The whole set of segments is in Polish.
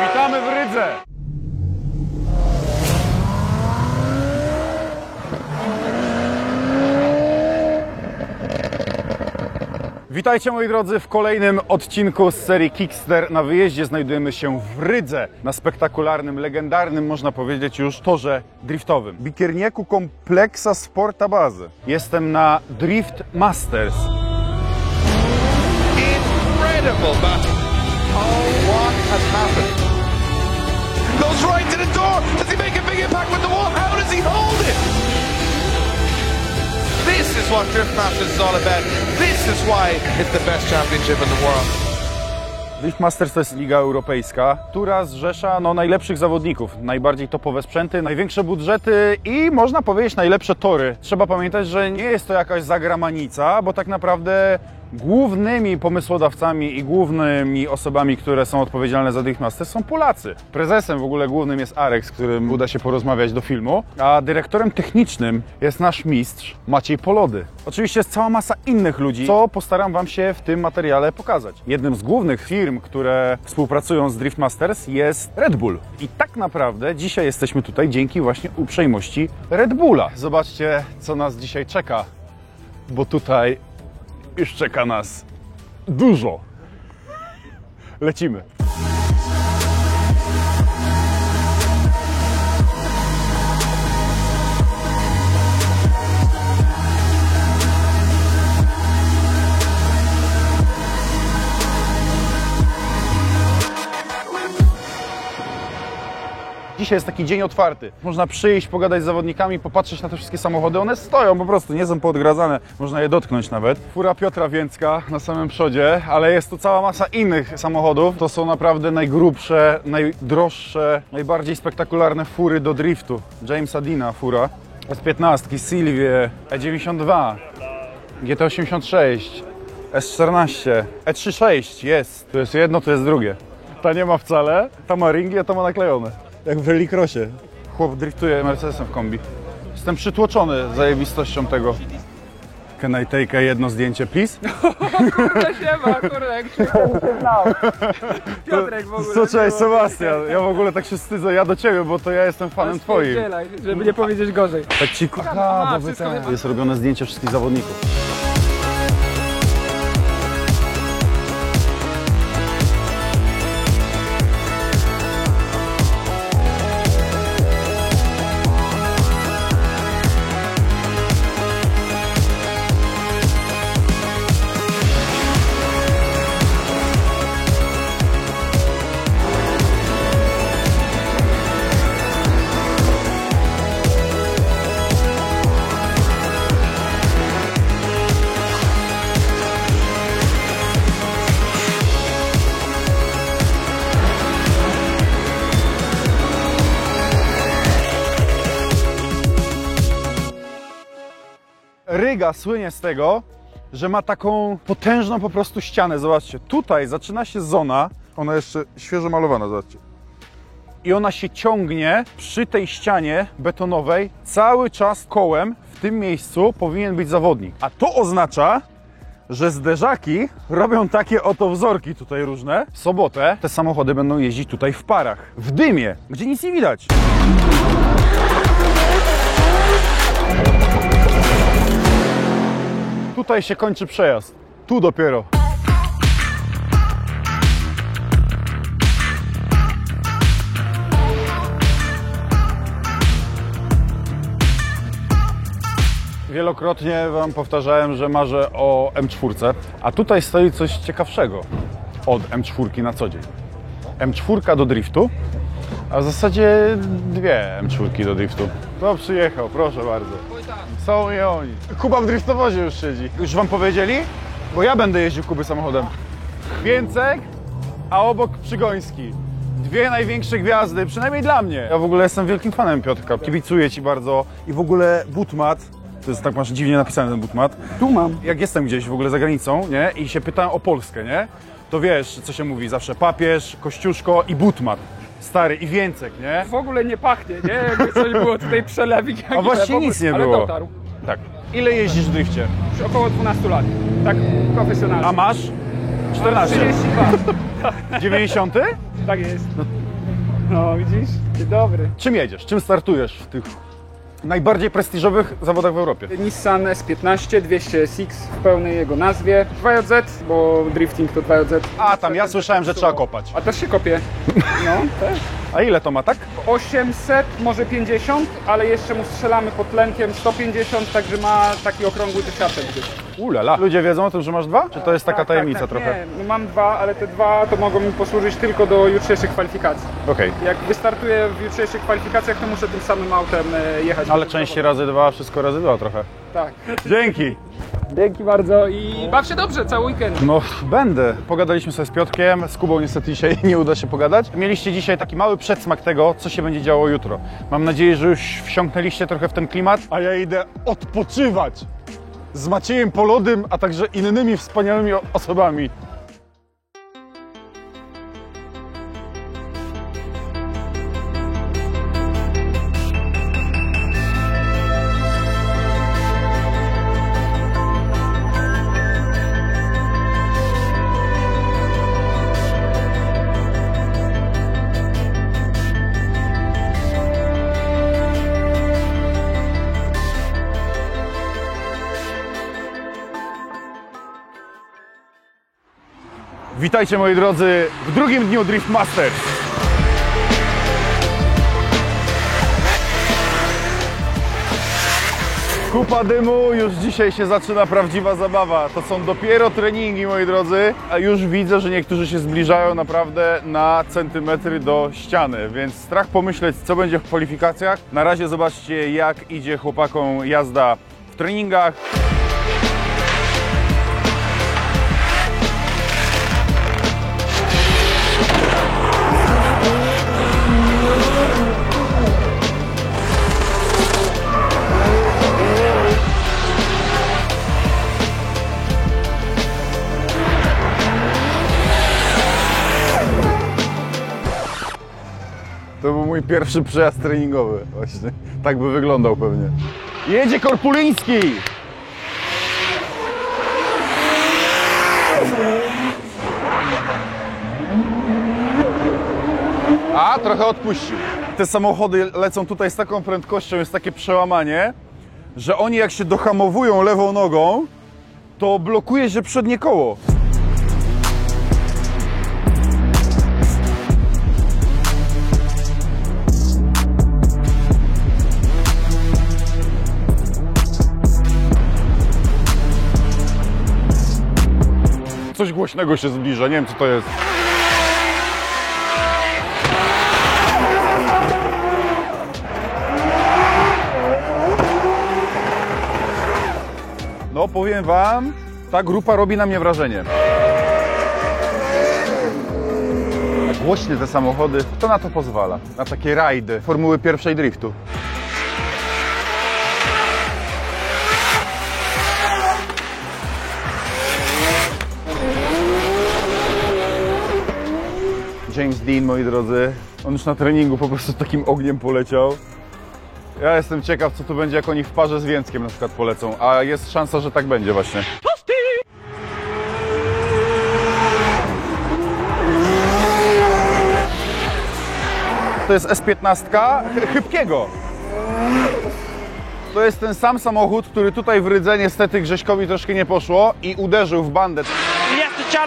Witamy w Rydze! Witajcie moi drodzy w kolejnym odcinku z serii Kickster. Na wyjeździe znajdujemy się w Rydze, na spektakularnym, legendarnym, można powiedzieć już, torze driftowym. Bikiernieku Kompleksa Sporta Bazy. Jestem na Drift Masters. Incredible battle. Oh, what has happened? Goes right to the door. Does he make a big impact with the wall? How does he hold it? This is what Drift Masters is all about. This is why it's the best championship in the world. Drift Masters to jest liga europejska, która zrzesza najlepszych zawodników, najbardziej topowe sprzęty, największe budżety i można powiedzieć najlepsze tory. Trzeba pamiętać, że nie jest to jakaś zagramanica, bo tak naprawdę głównymi pomysłodawcami i głównymi osobami, które są odpowiedzialne za Drift Masters, są Polacy. Prezesem w ogóle głównym jest Arek, z którym uda się porozmawiać do filmu, a dyrektorem technicznym jest nasz mistrz Maciej Polody. Oczywiście jest cała masa innych ludzi, co postaram Wam się w tym materiale pokazać. Jednym z głównych firm, które współpracują z Drift Masters, jest Red Bull. I tak naprawdę dzisiaj jesteśmy tutaj dzięki właśnie uprzejmości Red Bulla. Zobaczcie, co nas dzisiaj czeka, bo tutaj już czeka nas dużo. Lecimy. Dzisiaj jest taki dzień otwarty. Można przyjść, pogadać z zawodnikami, popatrzeć na te wszystkie samochody. One stoją po prostu, nie są poodgradzane. Można je dotknąć nawet. Fura Piotra Więcka na samym przodzie, ale jest tu cała masa innych samochodów. To są naprawdę najgrubsze, najdroższe, najbardziej spektakularne fury do driftu. Jamesa Deana fura. S15, Sylwie, E92, GT86, S14, E36 jest. Tu jest jedno, tu jest drugie. Ta nie ma wcale, ta ma ringi, a ta ma naklejone. Jak w rallycrossie. Chłop driftuje Mercedesem w kombi. Jestem przytłoczony zajebistością tego. Can I take jedno zdjęcie, please? Kurde, siema, kurde, jak się znał. Piotrek w ogóle. Co, cześć, Sebastian. Ja w ogóle tak się wstydzę, ja do ciebie, bo to ja jestem fanem twoim. Żeby nie powiedzieć gorzej. Tak ci kocha, bo jest robione zdjęcie wszystkich zawodników. Ryga słynie z tego, że ma taką potężną po prostu ścianę. Zobaczcie, tutaj zaczyna się zona, ona jeszcze świeżo malowana, zobaczcie. I ona się ciągnie przy tej ścianie betonowej cały czas kołem. W tym miejscu powinien być zawodnik. A to oznacza, że zderzaki robią takie oto wzorki tutaj różne. W sobotę te samochody będą jeździć tutaj w parach, w dymie, gdzie nic nie widać. Tutaj się kończy przejazd. Tu dopiero. Wielokrotnie Wam powtarzałem, że marzę o M4, a tutaj stoi coś ciekawszego od M4 na co dzień. M4 do driftu, a w zasadzie dwie M4 do driftu. Kto przyjechał? Proszę bardzo. Są i oni. Kuba w driftowozie już siedzi. Już Wam powiedzieli? Bo ja będę jeździł Kuby samochodem. Więcek, a obok Przygoński. Dwie największe gwiazdy, przynajmniej dla mnie. Ja w ogóle jestem wielkim fanem Piotrka. Kibicuję Ci bardzo. I w ogóle Butmat, to jest tak masz dziwnie napisany ten Butmat. Tu mam. Jak jestem gdzieś w ogóle za granicą, nie? I się pytają o Polskę, nie? To wiesz, co się mówi zawsze. Papież, Kościuszko i Butmat. Stary i Więcek, nie? W ogóle nie pachnie, nie? Jakby coś było tutaj przelewik. A właśnie nic nie było. Ale dotarł. Tak. Ile jeździsz w drifcie? Już około 12 lat. Tak profesjonalnie. A masz? 14. 32. 90? Tak jest. No widzisz? Dzień dobry. Czym jedziesz? Czym startujesz w tych najbardziej prestiżowych zawodach w Europie? Nissan S15 200 SX w pełnej jego nazwie. 2JZ, bo drifting to 2JZ. A, tam ja słyszałem, że trzeba kopać. A też się kopie. No, też. A ile to ma, tak? 800, może 50, ale jeszcze mu strzelamy pod tlenkiem 150, także ma taki okrągły tysiaczek gdzieś. Ulala. Ludzie wiedzą o tym, że masz dwa? Czy to jest taka tajemnica trochę? Nie, no mam dwa, ale te dwa to mogą mi posłużyć tylko do jutrzejszych kwalifikacji. Okej. Jak wystartuję w jutrzejszych kwalifikacjach, to muszę tym samym autem jechać. Ale częściej razy dwa, wszystko razy dwa trochę. Tak. Dzięki. Dzięki bardzo i baw się dobrze cały weekend. No, będę. Pogadaliśmy sobie z Piotrkiem, z Kubą niestety dzisiaj nie uda się pogadać. Mieliście dzisiaj taki mały przedsmak tego, co się będzie działo jutro. Mam nadzieję, że już wsiąknęliście trochę w ten klimat. A ja idę odpoczywać z Maciejem Polodym, a także innymi wspaniałymi osobami. Witajcie moi drodzy w drugim dniu Drift Masters. Kupa dymu, już dzisiaj się zaczyna prawdziwa zabawa. To są dopiero treningi, moi drodzy, a już widzę, że niektórzy się zbliżają naprawdę na centymetry do ściany, więc strach pomyśleć, co będzie w kwalifikacjach. Na razie zobaczcie, jak idzie chłopakom jazda w treningach. To był mój pierwszy przejazd treningowy właśnie. Tak by wyglądał pewnie. Jedzie Korpuliński! A, trochę odpuścił. Te samochody lecą tutaj z taką prędkością, jest takie przełamanie, że oni jak się dohamowują lewą nogą, to blokuje się przednie koło. Coś głośnego się zbliża, nie wiem co to jest. No powiem wam, ta grupa robi na mnie wrażenie. Głośne te samochody, kto na to pozwala? Na takie rajdy Formuły pierwszej driftu. James Dean, moi drodzy, on już na treningu po prostu takim ogniem poleciał. Ja jestem ciekaw, co tu będzie, jak oni w parze z Więckiem na przykład polecą, a jest szansa, że tak będzie właśnie. To jest S15 Chybkiego. To jest ten sam samochód, który tutaj w Rydze niestety Grześkowi troszkę nie poszło i uderzył w bandę. Hipke's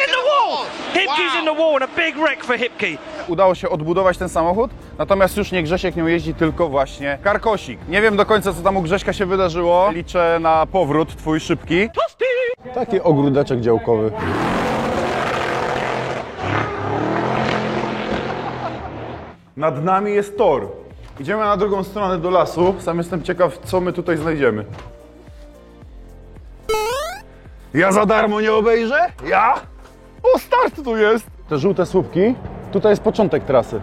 in the wall! Hipke's in the wall and a big wreck for Hipke. Udało się odbudować ten samochód, natomiast już nie Grzesiek nią jeździ, tylko właśnie Karkosik. Nie wiem do końca, co tam u Grześka się wydarzyło. Liczę na powrót twój szybki. Taki ogródeczek działkowy. Nad nami jest tor. Idziemy na drugą stronę do lasu. Sam jestem ciekaw, co my tutaj znajdziemy. Ja za darmo nie obejrzę? Ja? O, start tu jest! Te żółte słupki, tutaj jest początek trasy.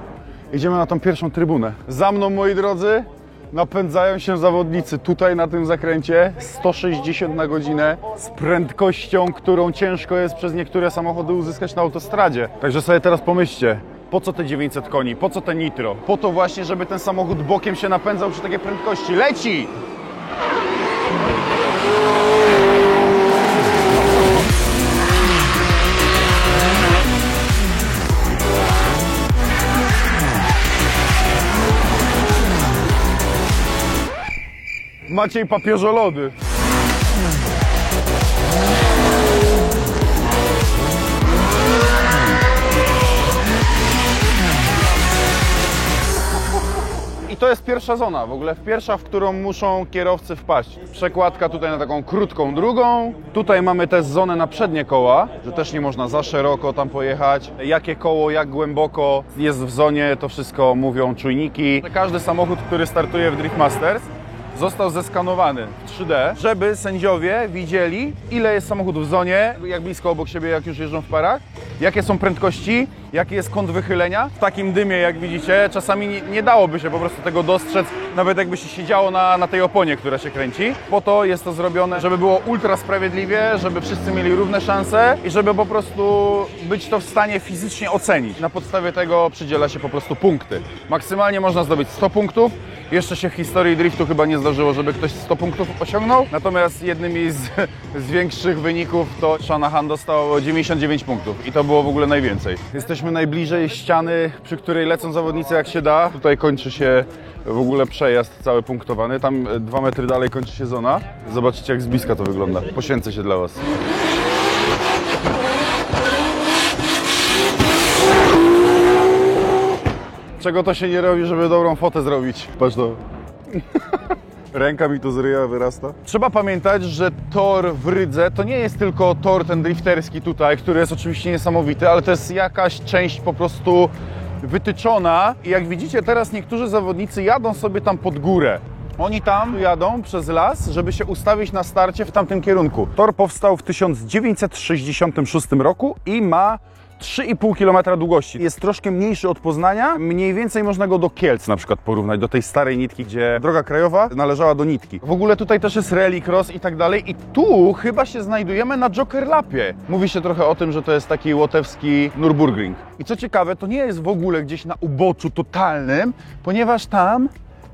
Idziemy na tą pierwszą trybunę. Za mną, moi drodzy, napędzają się zawodnicy tutaj na tym zakręcie 160 na godzinę z prędkością, którą ciężko jest przez niektóre samochody uzyskać na autostradzie. Także sobie teraz pomyślcie, po co te 900 koni, po co te nitro? Po to właśnie, żeby ten samochód bokiem się napędzał przy takiej prędkości. Leci! Maciej papieżolody. I to jest pierwsza zona, w ogóle pierwsza, w którą muszą kierowcy wpaść. Przekładka tutaj na taką krótką drugą. Tutaj mamy też zonę na przednie koła, że też nie można za szeroko tam pojechać. Jakie koło, jak głęboko jest w zonie, to wszystko mówią czujniki. Każdy samochód, który startuje w Drift Masters, został zeskanowany w 3D, żeby sędziowie widzieli, ile jest samochodów w zonie, jak blisko obok siebie, jak już jeżdżą w parach, jakie są prędkości, jaki jest kąt wychylenia. W takim dymie, jak widzicie, czasami nie dałoby się po prostu tego dostrzec, nawet jakby się siedziało na tej oponie, która się kręci. Po to jest to zrobione, żeby było ultra sprawiedliwie, żeby wszyscy mieli równe szanse i żeby po prostu być to w stanie fizycznie ocenić. Na podstawie tego przydziela się po prostu punkty. Maksymalnie można zdobyć 100 punktów. Jeszcze się w historii driftu chyba nie zdarzyło, żeby ktoś 100 punktów osiągnął. Natomiast jednymi z większych wyników to Shanahan dostał 99 punktów i to było w ogóle najwięcej. Jesteśmy najbliżej ściany, przy której lecą zawodnicy jak się da. Tutaj kończy się w ogóle przejazd cały punktowany. Tam 2 metry dalej kończy się zona. Zobaczycie, jak z bliska to wygląda. Poświęcę się dla Was. Czego to się nie robi, żeby dobrą fotę zrobić? Patrz to. Ręka mi tu z ryja wyrasta. Trzeba pamiętać, że tor w Rydze to nie jest tylko tor ten drifterski tutaj, który jest oczywiście niesamowity, ale to jest jakaś część po prostu wytyczona i jak widzicie teraz niektórzy zawodnicy jadą sobie tam pod górę. Oni tam jadą przez las, żeby się ustawić na starcie w tamtym kierunku. Tor powstał w 1966 roku i ma 3,5 km długości. Jest troszkę mniejszy od Poznania, mniej więcej można go do Kielc na przykład porównać, do tej starej nitki, gdzie droga krajowa należała do nitki. W ogóle tutaj też jest rallycross i tak dalej i tu chyba się znajdujemy na Joker Lapie. Mówi się trochę o tym, że to jest taki łotewski Nürburgring. I co ciekawe, to nie jest w ogóle gdzieś na uboczu totalnym, ponieważ tam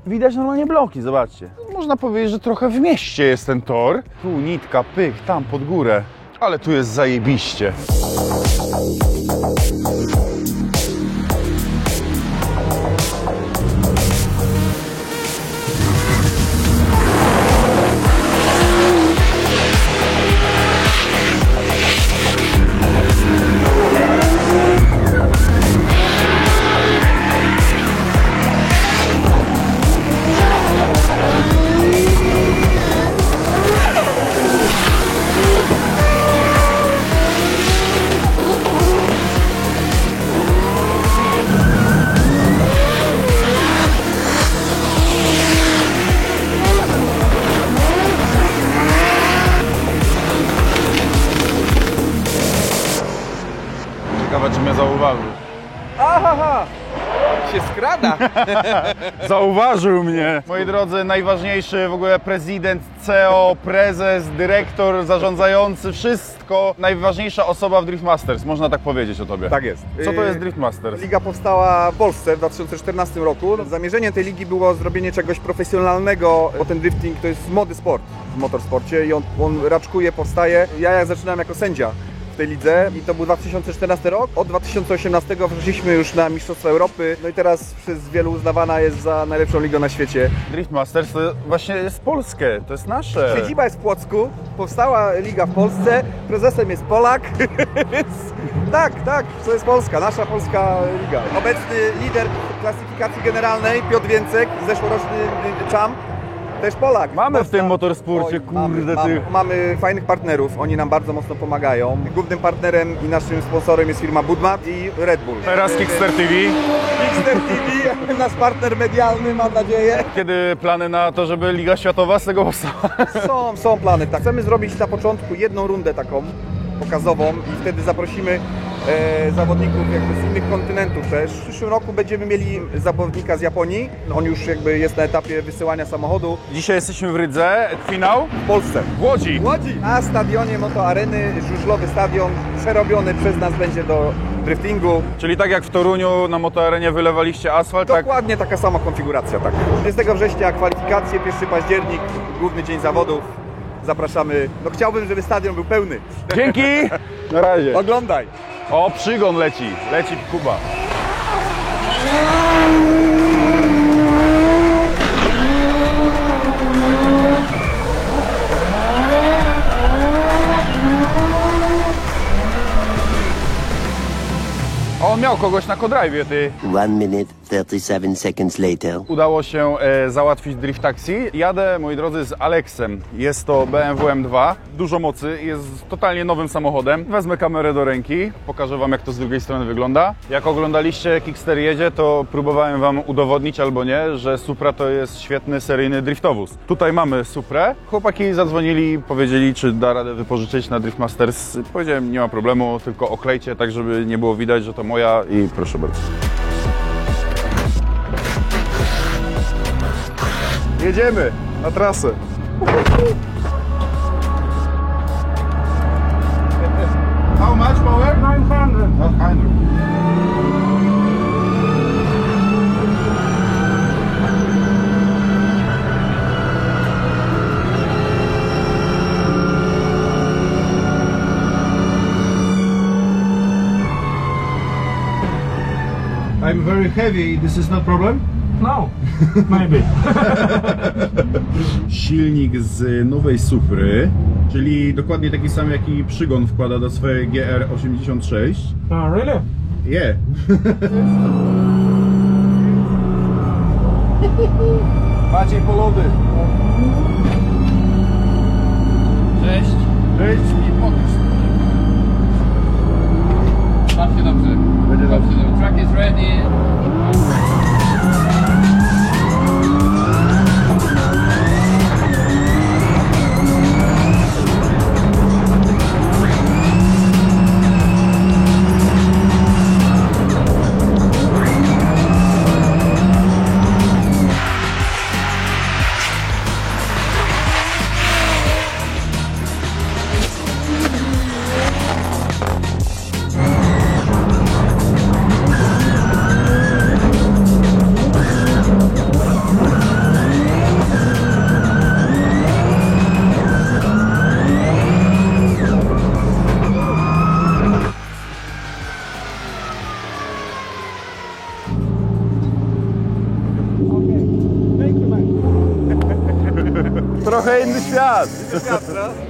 widać normalnie bloki, zobaczcie. Można powiedzieć, że trochę w mieście jest ten tor. Tu nitka, pych, tam pod górę. Ale tu jest zajebiście. Ciekawe, czy mnie zauważył. Aha! Się skrada! Zauważył mnie! Moi drodzy, najważniejszy w ogóle prezydent, CEO, prezes, dyrektor, zarządzający, wszystko. Najważniejsza osoba w Drift Masters, można tak powiedzieć o Tobie. Tak jest. Co to jest Drift Masters? Liga powstała w Polsce w 2014 roku. Zamierzeniem tej ligi było zrobienie czegoś profesjonalnego, bo ten drifting to jest młody sport w motorsporcie i on raczkuje, powstaje. Ja jak zaczynałem jako sędzia w tej lidze i to był 2014 rok. Od 2018 weszliśmy już na Mistrzostwa Europy, no i teraz przez wielu uznawana jest za najlepszą ligę na świecie. Drift Masters to właśnie jest polskie, to jest nasze. Siedziba jest w Płocku, powstała liga w Polsce, prezesem jest Polak, więc tak, to jest Polska, nasza polska liga. Obecny lider klasyfikacji generalnej, Piotr Więcek, zeszłoroczny champ, też Polak. Mamy w tym motorsporcie, kurde, mamy fajnych partnerów, oni nam bardzo mocno pomagają. Głównym partnerem i naszym sponsorem jest firma Budmat i Red Bull. Teraz Kickster TV. Kickster TV, nasz partner medialny, mam nadzieję. Kiedy plany na to, żeby Liga Światowa z tego powstała? Są plany, tak. Chcemy zrobić na początku jedną rundę taką pokazową i wtedy zaprosimy zawodników jakby z innych kontynentów też. W przyszłym roku będziemy mieli zawodnika z Japonii. On już jakby jest na etapie wysyłania samochodu. Dzisiaj jesteśmy w Rydze, finał W Polsce. w Łodzi. W Łodzi! Na stadionie Moto Areny, żużlowy stadion, przerobiony przez nas będzie do driftingu. Czyli tak jak w Toruniu na motoarenie wylewaliście asfalt, tak? Dokładnie taka sama konfiguracja, tak. 20 września kwalifikacje, 1 październik, główny dzień zawodów. Zapraszamy. No chciałbym, żeby stadion był pełny. Dzięki! Na razie. Oglądaj! O, przygon leci. Leci Kuba. miał kogoś na co-drive'ie, ty. 1 minute, 37 seconds later. Udało się załatwić drift taxi. Jadę, moi drodzy, z Alexem. Jest to BMW M2. Dużo mocy, jest totalnie nowym samochodem. Wezmę kamerę do ręki, pokażę wam, jak to z drugiej strony wygląda. Jak oglądaliście Kickster jedzie, to próbowałem wam udowodnić albo nie, że Supra to jest świetny seryjny driftowóz. Tutaj mamy Suprę. Chłopaki zadzwonili, powiedzieli, czy da radę wypożyczyć na Drift Masters. Powiedziałem, nie ma problemu, tylko oklejcie tak, żeby nie było widać, że to moja i proszę bardzo. Jedziemy na trasę. How much power? 900. 900. I'm very heavy. This is not problem? No, maybe. Silnik z nowej Supry, czyli dokładnie taki sam, jaki Przygon wkłada do swojej GR86. Oh, really? Yeah. Maciej Polody. Cześć, Cześć i podróż. baw się dobrze. Będzie Baw dobrze. się dobrze. Track is ready. Trochę inny świat.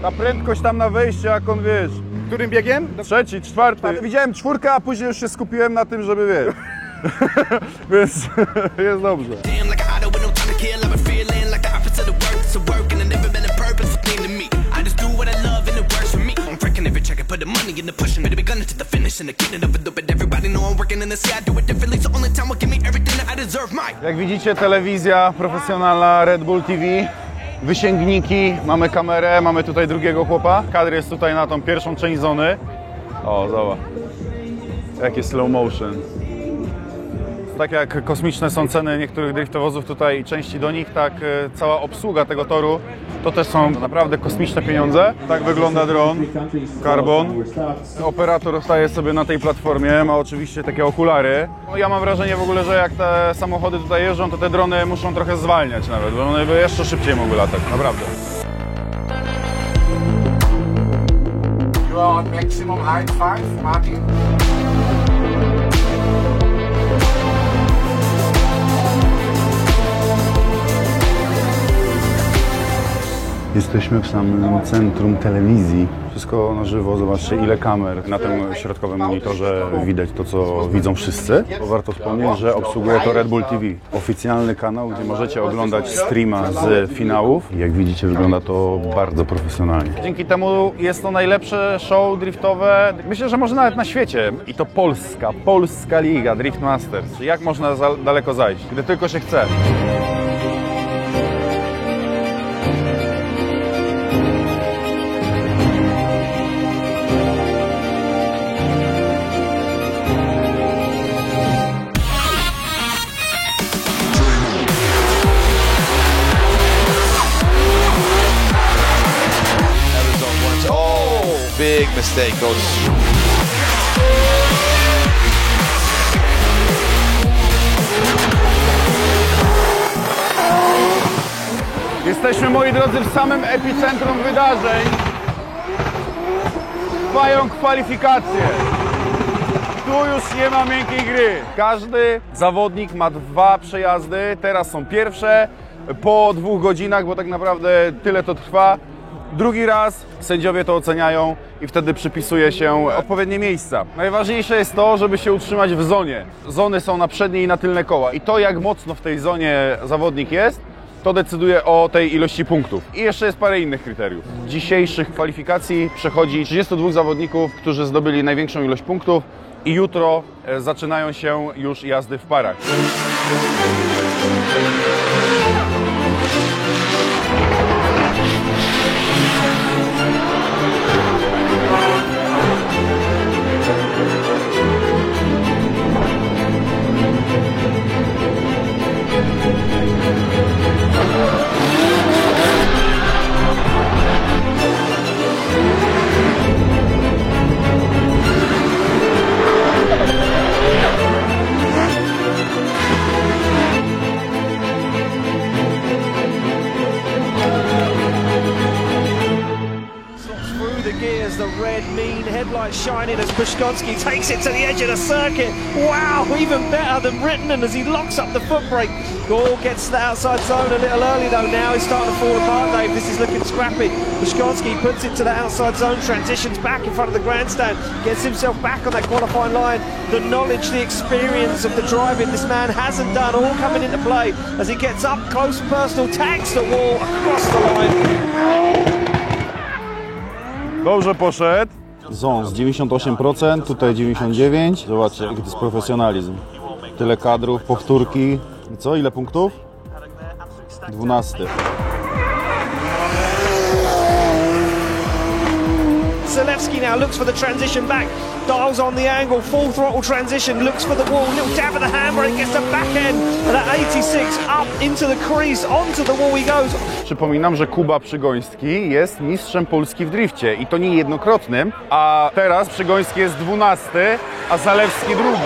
Ta prędkość tam na wejściu, jak on, wiesz. Którym biegiem? Trzeci, czwarty. Widziałem czwórkę, a później już się skupiłem na tym, żeby, wiesz. Więc jest dobrze. Damn, like an auto with no time to kill. I've been feeling like the opposite of work. So working and never been a purpose thing to me. I just do what I love and it works for me. I'm freaking every check, I put the money in the pushing. Better be gunning to the finish and the getting of it. But everybody know I'm working in the sea. I do it differently, so only time will give me everything that I deserve. Jak widzicie, telewizja profesjonalna Red Bull TV. Wysięgniki, mamy kamerę, mamy tutaj drugiego chłopa. Kadr jest tutaj na tą pierwszą część zony. O, zobacz. Jakie slow motion. Tak jak kosmiczne są ceny niektórych driftowozów tutaj i części do nich, tak cała obsługa tego toru to też są naprawdę kosmiczne pieniądze. Tak wygląda dron Carbon. Operator staje sobie na tej platformie, ma oczywiście takie okulary. Ja mam wrażenie w ogóle, że jak te samochody tutaj jeżdżą, to te drony muszą trochę zwalniać nawet, bo one by jeszcze szybciej mogły latać, naprawdę. You are on maximum height 5, Martin. Jesteśmy w samym centrum telewizji. Wszystko na żywo, zobaczcie ile kamer. Na tym środkowym monitorze widać to, co widzą wszyscy. Warto wspomnieć, że obsługuje to Red Bull TV. Oficjalny kanał, gdzie możecie oglądać streama z finałów. Jak widzicie, wygląda to bardzo profesjonalnie. Dzięki temu jest to najlepsze show driftowe, myślę, że może nawet na świecie. I to polska liga Drift Masters. Jak można daleko zajść, gdy tylko się chce. Big mistake goes. Jesteśmy, moi drodzy, w samym epicentrum wydarzeń. Trwają kwalifikacje. Tu już nie ma miękkiej gry. Każdy zawodnik ma 2 przejazdy. Teraz są pierwsze. Po 2 godzinach, bo tak naprawdę tyle to trwa. Drugi raz sędziowie to oceniają i wtedy przypisuje się odpowiednie miejsca. Najważniejsze jest to, żeby się utrzymać w zonie. Zony są na przednie i na tylne koła i to, jak mocno w tej zonie zawodnik jest, to decyduje o tej ilości punktów. I jeszcze jest parę innych kryteriów. Z dzisiejszych kwalifikacji przechodzi 32 zawodników, którzy zdobyli największą ilość punktów i jutro zaczynają się już jazdy w parach. The red mean headlights shining as Pushkowski takes it to the edge of the circuit. Wow, even better than Rittenen as he locks up the foot brake. Gall gets to the outside zone a little early though. Now he's starting to fall apart, Dave. This is looking scrappy. Pushkowski puts it to the outside zone, transitions back in front of the grandstand, gets himself back on that qualifying line. The knowledge, the experience of the driving this man hasn't done, all coming into play as he gets up close, personal, tags the wall across the line. Dobrze poszedł. Zons 98%, tutaj 99%. Zobaczcie, jaki to jest profesjonalizm. Tyle kadrów, powtórki. I co? Ile punktów? 12. Zalewski now looks for the transition back, dials on the angle, full throttle transition, looks for the wall, little jab of the handbrake, gets the back end of that 86 up into the crease, onto the wall he goes. Przypominam, że Kuba Przygoński jest mistrzem Polski w drifcie i to nie jednokrotnym, a teraz Przygoński jest 12, a Zalewski drugi,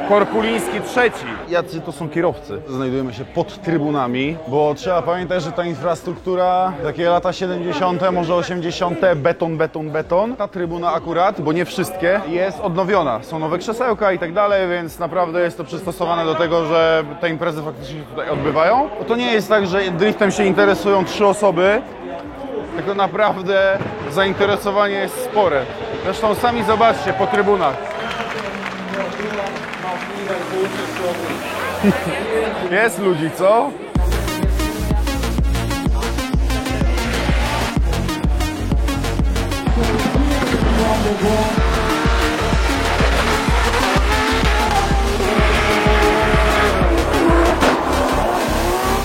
Korpuliński trzeci. Jacy to są kierowcy? Znajdujemy się pod trybunami, bo trzeba pamiętać, że ta infrastruktura, takie lata 70., może 80., beton. Ta trybuna akurat, bo nie wszystkie, jest odnowiona. Są nowe krzesełka i tak dalej, więc naprawdę jest to przystosowane do tego, że te imprezy faktycznie się tutaj odbywają. Bo to nie jest tak, że driftem się interesują 3 osoby, tylko naprawdę zainteresowanie jest spore. Zresztą sami zobaczcie po trybunach. Jest ludzi, co?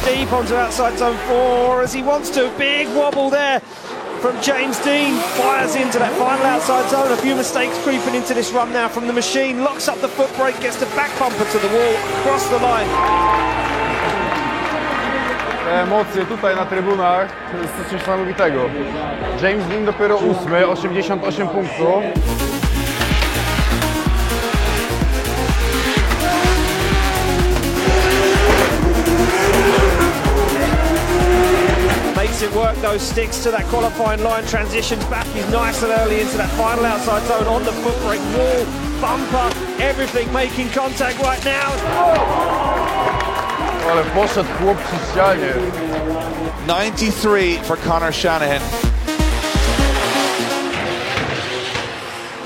Deep onto outside zone 4 as he wants to. Big wobble there from James Dean. Fires into that final outside zone. A few mistakes creeping into this run now from the machine. Locks up the foot brake, gets the back bumper to the wall, across the line. Te emocje tutaj na trybunach to jest coś niesamowitego. James Dean dopiero 8, 88 punktów. Makes it work though, sticks to that qualifying line, transitions back, he's nice and early into that final outside zone, on the foot brake, wall, bumper, everything making contact right now. Ale poszedł chłop przy ścianie. 93 for Conor Shanahan.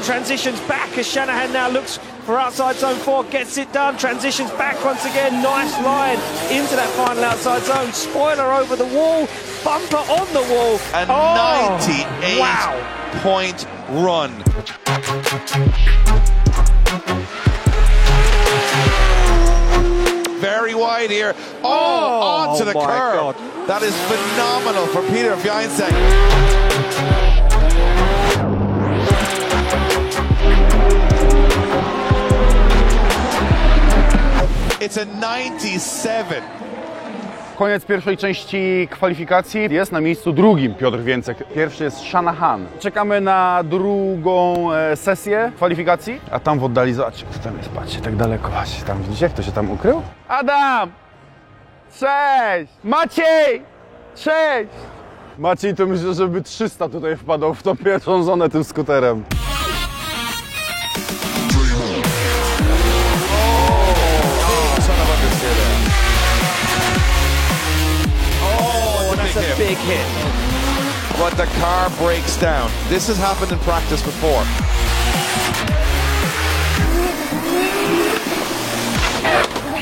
Transitions back as Shanahan now looks for outside zone 4, gets it done, transitions back once again, nice line into that final outside zone, spoiler over the wall, bumper on the wall. A 98-point run. Very wide here. Onto the curb. God. That is phenomenal for Peter Fjeinstein. It's a 97. Koniec pierwszej części kwalifikacji. Jest na miejscu drugim Piotr Więcek. Pierwszy jest Shanahan. Czekamy na drugą sesję kwalifikacji. A tam w oddali, zobaczcie, kto tam jest, patrzcie, tak daleko. Patrzcie, tam widzicie, kto się tam ukrył? Adam! Cześć! Maciej! Cześć! Maciej to myślę, żeby 300 tutaj wpadał w tą pierwszą zonę tym skuterem. That's a big hit. but the car breaks down. This has happened in practice before.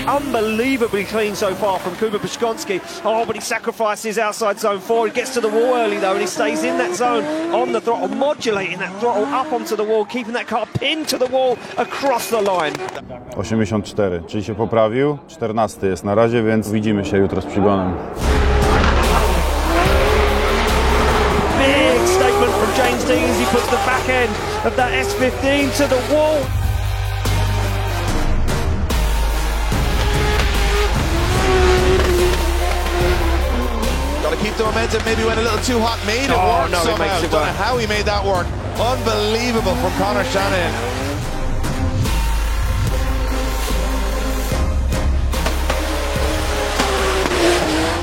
Unbelievably clean so far from Kuba Puszczonski. Oh, but he sacrifices outside zone 4. He gets to the wall early though, and he stays in that zone on the throttle, modulating that throttle up onto the wall, keeping that car pinned to the wall across the line. 84, czyli się poprawił. 14 jest na razie, więc widzimy się jutro z przygonem. Big statement from James Dean as he puts the back end of that S15 to the wall. Got to keep the momentum. Maybe went a little too hot. Made it work no, he somehow. makes it Don't work. know how he made that work. Unbelievable from Conor Shanahan.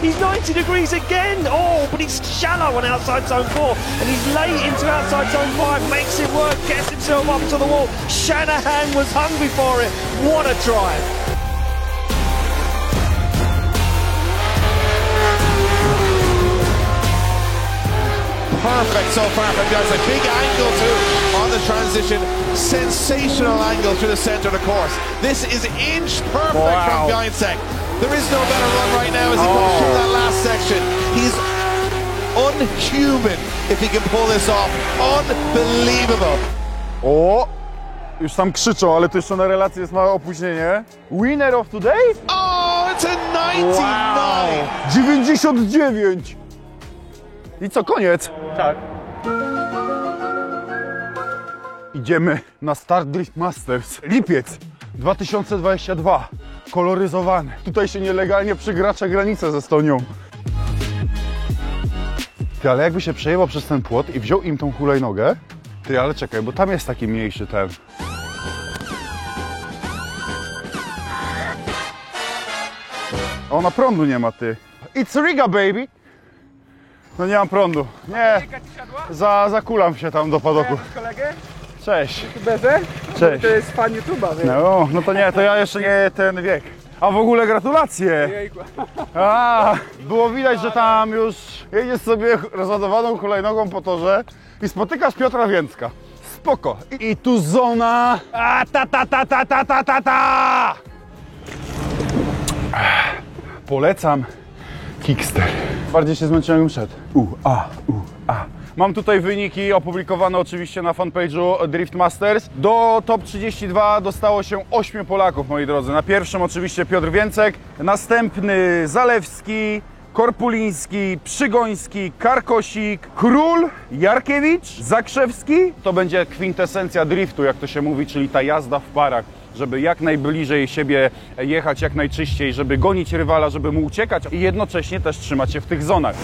He's 90 degrees again. Oh, but he's shallow on outside zone 4, and he's late into outside zone 5. Makes it work. Gets himself up to the wall. Shanahan was hungry for it. What a drive. Perfect so far from Beyonce. Big angle too on the transition. Sensational angle through the centre of the course. This is inch perfect from Beyonce. There is no better run right now as he comes through that last section. He's unhuman if he can pull this off. Unbelievable. O! Już tam krzyczą, ale to jeszcze na relacji jest małe opóźnienie. Winner of today? Oh, it's a 99. 99! I co, koniec? Tak. Idziemy na Start Drift Masters. Lipiec 2022. Koloryzowany. Tutaj się nielegalnie przekracza granicę ze Estonią. Ty, ale jakby się przejęło przez ten płot i wziął im tą hulajnogę. Ty, ale czekaj, bo tam jest taki mniejszy ten. Ona prądu nie ma, ty. It's Riga, baby! No nie mam prądu. Nie. Zakulam się tam do padoku. Kolegę? Cześć. Bezę? Cześć. To jest fan YouTube'a, więc... No to nie, to ja jeszcze nie ten wiek. A w ogóle gratulacje! Jejku. A, było widać, że tam już jedziesz sobie rozładowaną hulajnogą po torze i spotykasz Piotra Więcka. Spoko. I tu zona. A, ta. Polecam Kickster. Bardziej się zmęczyłem przed. Mam tutaj wyniki opublikowane oczywiście na fanpage'u Drift Masters. Do top 32 dostało się 8 Polaków, moi drodzy. Na pierwszym oczywiście Piotr Więcek, następny Zalewski, Korpuliński, Przygoński, Karkosik, Król, Jarkiewicz, Zakrzewski. To będzie kwintesencja driftu, jak to się mówi, czyli ta jazda w parach, żeby jak najbliżej siebie jechać, jak najczyściej, żeby gonić rywala, żeby mu uciekać i jednocześnie też trzymać się w tych zonach.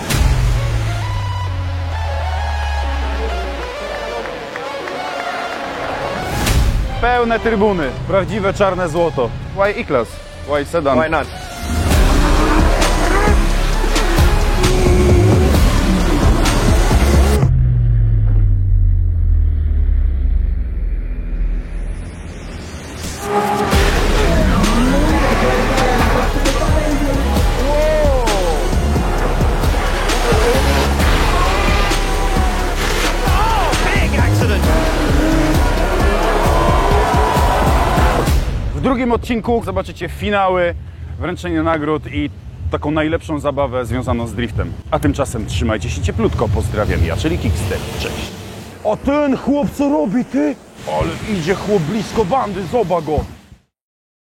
Pełne trybuny, prawdziwe czarne złoto. Why E-Class? Why Sedan? Why not? W drugim odcinku zobaczycie finały, wręczenie nagród i taką najlepszą zabawę związaną z driftem. A tymczasem trzymajcie się cieplutko, pozdrawiam ja, czyli Kickster. Cześć. A ten chłop co robi, ty? Ale idzie chłop blisko bandy, zobacz go.